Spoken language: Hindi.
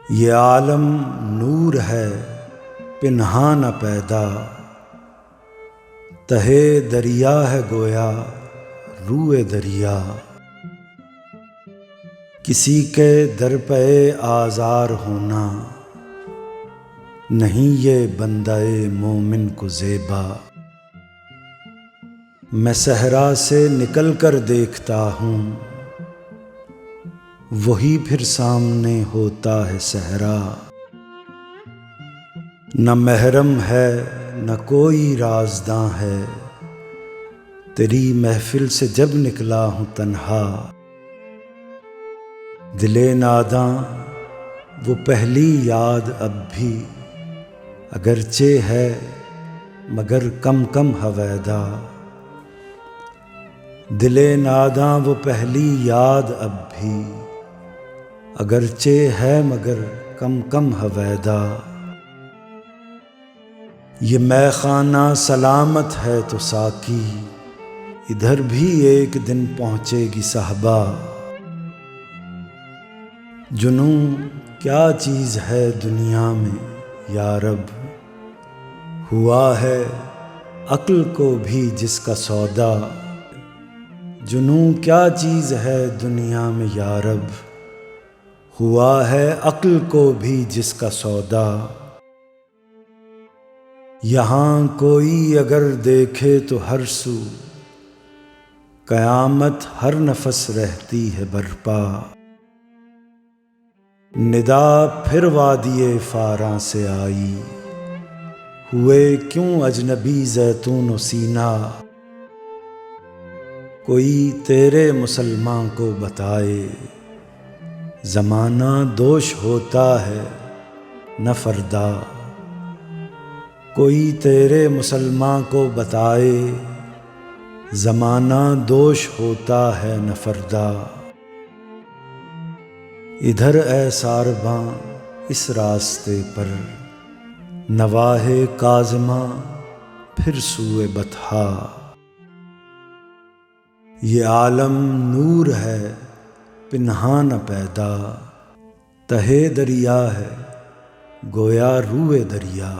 ये आलम नूर है पिन्हा न पैदा, तहे दरिया है गोया रूए दरिया। किसी के दर पे आज़ार होना, नहीं ये बंदाए मोमिन को ज़ेबा। मैं सहरा से निकल कर देखता हूँ, वही फिर सामने होता है सहरा। न महरम है न कोई राज़दां है, तेरी महफिल से जब निकला हूँ तन्हा। दिले नादां वो पहली याद अब भी, अगरचे है मगर कम कम हवैदा। दिले नादां वो पहली याद अब भी, अगरचे है मगर कम कम हवैदा। ये मैखाना सलामत है तो साकी, इधर भी एक दिन पहुँचेगी साहबा। जुनूं क्या चीज़ है दुनिया में या रब, हुआ है अक्ल को भी जिसका सौदा। जुनूं क्या चीज़ है दुनिया में या रब, हुआ है अक्ल को भी जिसका सौदा। यहाँ कोई अगर देखे तो हर सू, क़यामत हर नफस रहती है बरपा। निदा फिर वादिये फारां से आई, हुए क्यों अजनबी ज़ैतून व सीना। कोई तेरे मुसलमान को बताए, ज़माना दोष होता है न फरदा। कोई तेरे मुसलमान को बताए, ज़माना दोष होता है न फरदा। इधर ए सारबां इस रास्ते पर, नवाहे काज़िमा फिर सूए बतहा। ये आलम नूर है पिन्हा न पैदा, तहे दरिया है गोया रूए दरिया।